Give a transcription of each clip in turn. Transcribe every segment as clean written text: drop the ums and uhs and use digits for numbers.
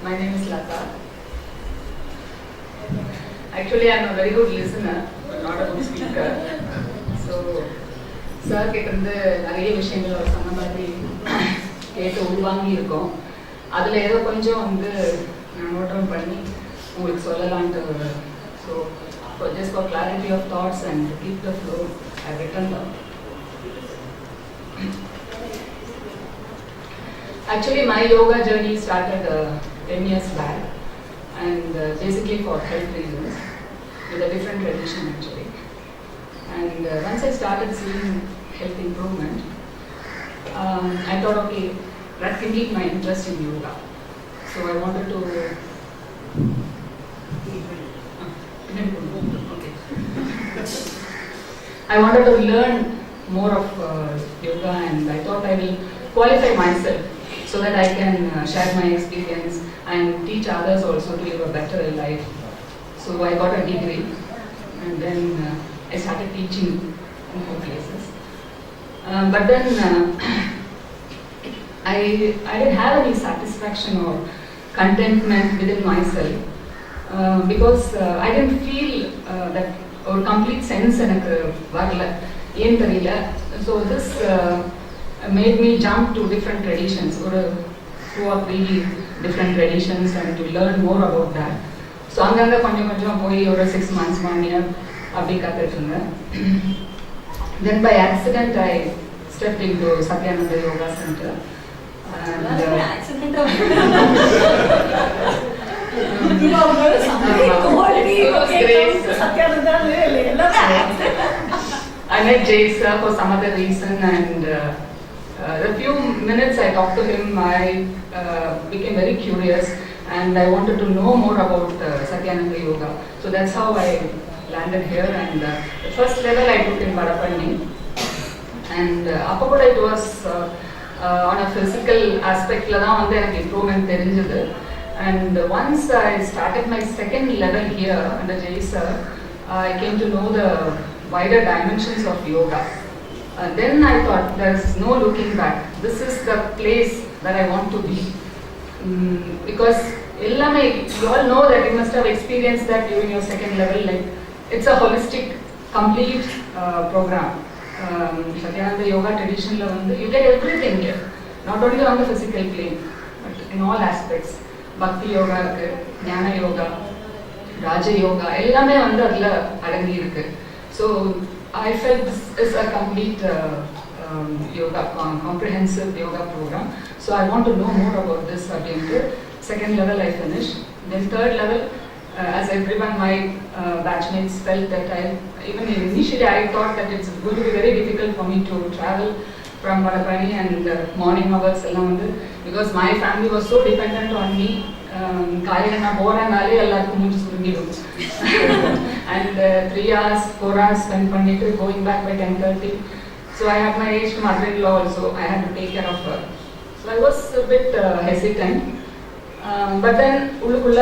My name is Lata. Actually, I am a very good listener, but not a good speaker. So, sir கிட்டருந்து நிறைய விஷயங்கள் அவர் சொன்ன மாதிரி கேட்டு உள்வாங்கி இருக்கோம். அதில் ஏதோ கொஞ்சம் வந்து நான் நோட் டவுன் பண்ணி உங்களுக்கு சொல்லலான்ட்டு. So, just for clarity of thoughts and to keep the flow, I have written down. Actually, my yoga journey started 10 years back, and basically for health reasons, with a different tradition actually. And once I started seeing health improvement, I thought, okay, that can keep my interest in yoga. So I wanted to. Okay. I wanted to learn more of yoga, and I thought I will qualify myself so that I can share my experience and teach others also to live a better life. So I got a degree, and then I started teaching in more places. But then I didn't have any satisfaction or contentment within myself because I didn't feel that or complete sense எனக்கு வரல, ஏன் தெரியல. So this made me jump to different traditions, or 2 or 3 different traditions, and to learn more about that. So அங்கங்க கொஞ்சம் போய் ஒரு 6 months 1 year அப்படி கத்துட்டு இருந்தேன். Then by accident I stepped into Satyananda Yoga Center. I met Jay sir for some other reason, and the few minutes I talked to him, I became very curious, and I wanted to know more about Satyananda Yoga. So that's how I landed here, and the first level I took in Vadapalli, and appa it was on a physical aspect la dhaan vandu enakku improvement therinjadhu. And once I started my second level here under Jay sir, I came to know the wider dimensions of yoga. Then I thought there's no looking back. This is the place that I want to be. Because ellame, you all know that you must have experienced that during your second level. Like, it's a holistic, complete program. Satyananda Yoga tradition la vandu you get everything here. Not only on the physical plane, but in all aspects. Bhakti yoga irukku, jnana yoga, raja yoga, ellame vandu adla adangi irukku. So I felt this is a complete yoga, comprehensive yoga program. So I want to know more about this. Second level I finished. Then third level, as everyone, my batchmates felt that even initially I thought that it's going to be very difficult for me to travel from Vadapalli and morning hours because my family was so dependent on me. காலையில நான் போறேனாலே எல்லாருக்கும் மூஞ்சி சுருங்கிடும். And 3 hours 4 hours spend பண்ணிட்டு going back by 10:30. So I had my aged mother-in-law also. I had to take care of her. So I was a bit hesitant. But then உள்ளுக்குள்ள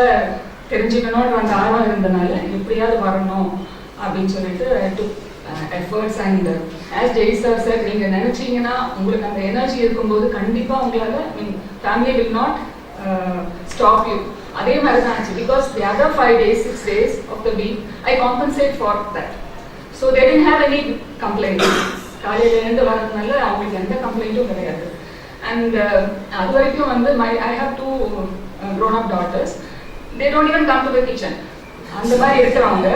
தெரிஞ்சுக்கணும்ன்ற அந்த ஆர்வம் இருந்தனால எப்படியாவது வரணும் அப்படின்னு சொல்லிட்டு I took efforts. And as Jay sir said, நீங்க நினைச்சீங்கன்னா உங்களுக்கு அந்த எனர்ஜி இருக்கும்போது கண்டிப்பா உங்களால family will not stop you. அதே மாதிரி தான் ஆச்சு. Because the other 5 days 6 days of the week I compensate for that. So they didn't have any complaints. காலையில இருந்து வரதுனால அவங்களுக்கு எந்த கம்ப்ளைண்ட்டும் கிடையாது. And அது வரைக்கும் வந்து I have 2 grown up daughters. They don't even come to the kitchen. அந்த மாதிரி இருக்கிறவங்க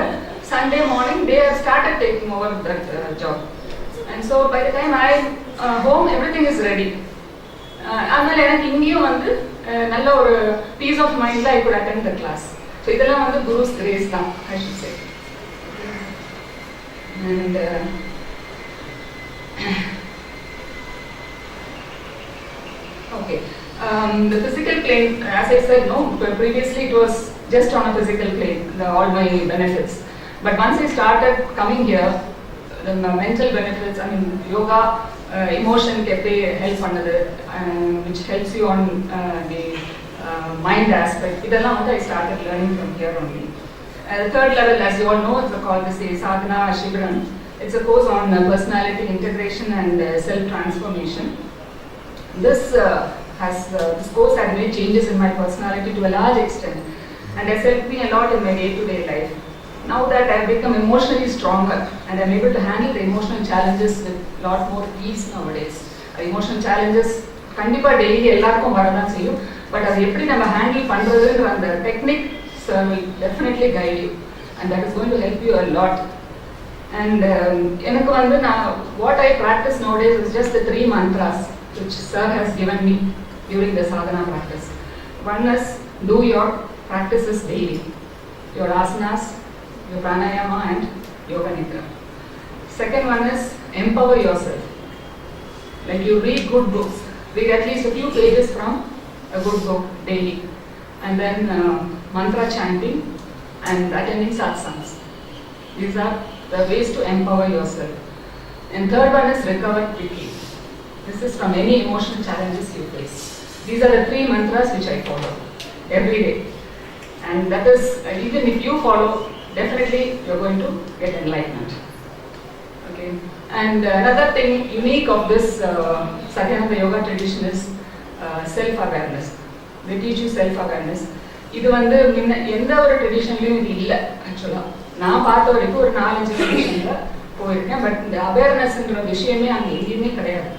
Sunday morning they have started taking over that job. And so by the time I home everything is ready. அதனால எனக்கு இங்கேயும் வந்து நல்ல ஒரு piece of மைண்ட்ல I could attend the class. So இதெல்லாம் வந்து குருஸ் கிரேஸ் தான், I should say. And okay, the physical plane, as I said, no, previously it was just on a physical plane, all my benefits. But once I started coming here, the mental benefits, I mean, yoga, emotion keppe help பண்ணது, which helps you on the mind aspect. இதெல்லாம் வந்து I started learning from here only. The third level, as you all know, it's called the Sadhana Shibiram. It's a course on personality integration and self-transformation. This this course had made changes in my personality to a large extent and has helped me a lot in my day-to-day life. Now that I have become emotionally stronger and I am able to handle the emotional challenges with a lot more ease nowadays. Emotional challenges கண்டிப்பா daily எல்லாருக்கும் வரதான் செய்யும். But அது எப்படி நம்ம handle பண்றதுன்ற அந்த technique will definitely guide you and that is going to help you a lot. And எனக்கு வந்து what I practice nowadays is just the 3 mantras which sir has given me during the sadhana practice. One is do your practices daily, your asanas, your pranayama and yoga nidra. Second one is empower yourself. Like you read good books, read at least a few pages from a good book daily, and then mantra chanting and attending satsangs. These are the ways to empower yourself. And third one is recover quickly. This is from any emotional challenges you face. These are the 3 mantras which I follow every day, and that is even if you follow, definitely you are going to get enlightenment. Okay. And another thing unique of this Satyananda Yoga tradition is self-awareness. They teach you self-awareness. இது வந்து எந்த ஒரு ட்ரெடிஷன்லையும் இது இல்லை. ஆக்சுவலாக நான் பார்த்த வரைக்கும் ஒரு 4-5 ட்ரெடிஷனில் போயிருக்கேன். பட் இந்த அவேர்னஸ்ன்ற விஷயமே அங்கே எங்கேயுமே கிடையாது.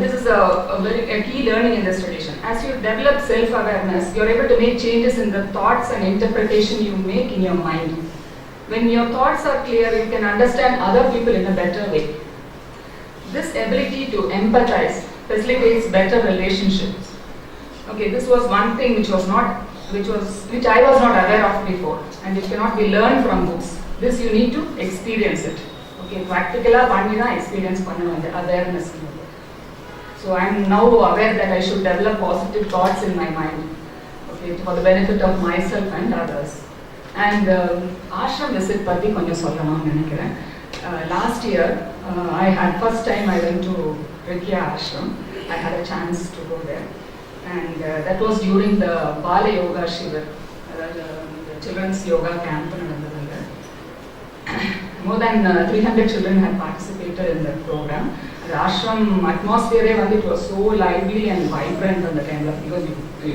This is a key learning in this tradition. As you develop self-awareness, you are able to make changes in the thoughts and interpretation you make in your mind. When your thoughts are clear, you can understand other people in a better way. This ability to empathize facilitates better relationships. Okay, this was one thing which I was not aware of before, and it cannot be learned from books. This you need to experience it. Okay, practically பண்ணி தான் experience பண்ணணும் இந்த awareness. So I am now aware that I should develop positive thoughts in my mind, okay, for the benefit of myself and others. And ashram visit பத்தி கொஞ்சம் சொல்லணும்னு நினைக்கிறேன். Last year, first time I went to Rigya Ashram. I had a chance to go there, and that was during the Bala Yoga Shivir, the children's yoga camp. More than 300 children had participated in that program. The ashram atmosphere it was so lively and vibrant on the time, because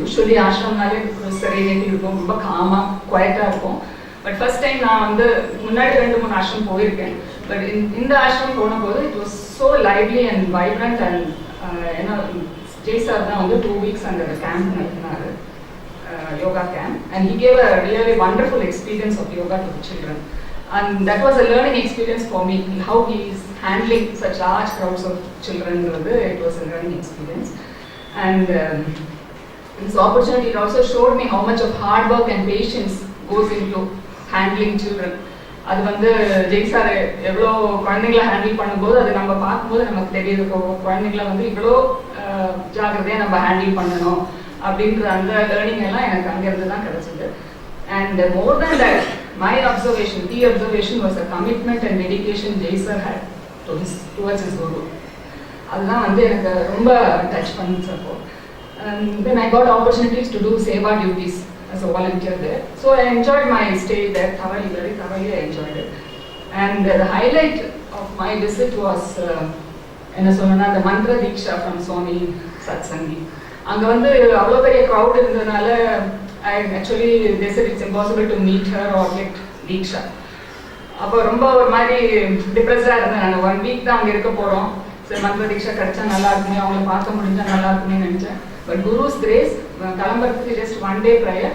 usually ashram nale serenity irukum, romba calm quiet ah irukum. But first time na vandu munnadi 2-3 ashram poiruken, but in the ashram ponapodhu it was so lively and vibrant. And Jay sir da vandu 2 weeks under the camp nadutharu, yoga camp, and he gave a really wonderful experience of yoga to the children. And that was a learning experience for me, how he is handling such large crowds of children. It was a learning experience. And this opportunity also showed me how much of hard work and patience goes into handling children. அது வந்து Jai sir எவ்வளோ குழந்தைங்களை handle பண்ணும்போது அது நம்ம பார்க்கும்போது நமக்கு தெரியுது, குழந்தைங்களை வந்து இவ்வளோ ஜாக்கிரதையாக நம்ம ஹேண்டில் பண்ணணும் அப்படின்ற அந்த லேர்னிங் எல்லாம் எனக்கு அங்கேருந்து தான் கிடைச்சிது. And more than that, my key observation was the commitment and dedication Jay sir had towards his guru. அதுதான் வந்து எனக்கு ரொம்ப டச் பண்ணிச்சு. அப்போ then I got opportunities to do seva duties as a volunteer there. So I enjoyed my stay there thoroughly, very thoroughly I enjoyed it. And the highlight of my visit was என்ன சொன்னா the mantra diksha from Swami Satsangi. அங்க வந்து அவ்வளோ பெரிய crowd இருந்ததுனால they said it's impossible to meet her or get diksha. அப்போ ரொம்ப ஒரு மாதிரி டிப்ரெஸ்டாக இருந்தேன். நான் 1 week தான் அங்கே இருக்க போகிறோம், சரி மந்திர தீட்சா கிடைச்சா நல்லா இருக்குமே, அவங்கள பார்க்க முடிஞ்சா நல்லா இருக்குமே நினச்சேன். பட் குருஸ் கிரேஸ் கிளம்புறதுக்கு just 1 day prior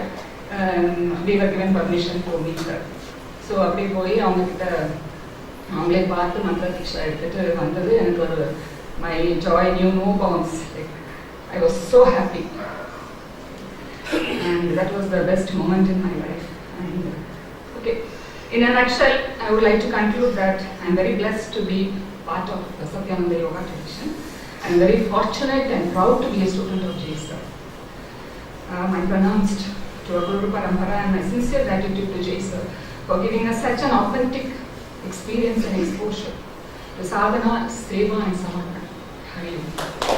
we were given permission to meet her. So அப்படியே போய் அவங்களே பார்த்து மந்திர தீட்சா எடுத்துகிட்டு வந்தது எனக்கு ஒரு my joy knew no bounds. Like, I was so happy. And that was the best moment in my life. And okay, in a nutshell, I would like to conclude that I am very blessed to be part of the Satyananda Yoga tradition. I am very fortunate and proud to be a student of Jay sir. My pranams to our Guru Parampara and my sincere gratitude to Jay sir for giving us such an authentic experience and exposure to sadhana, seva and samarpana. Hari Om.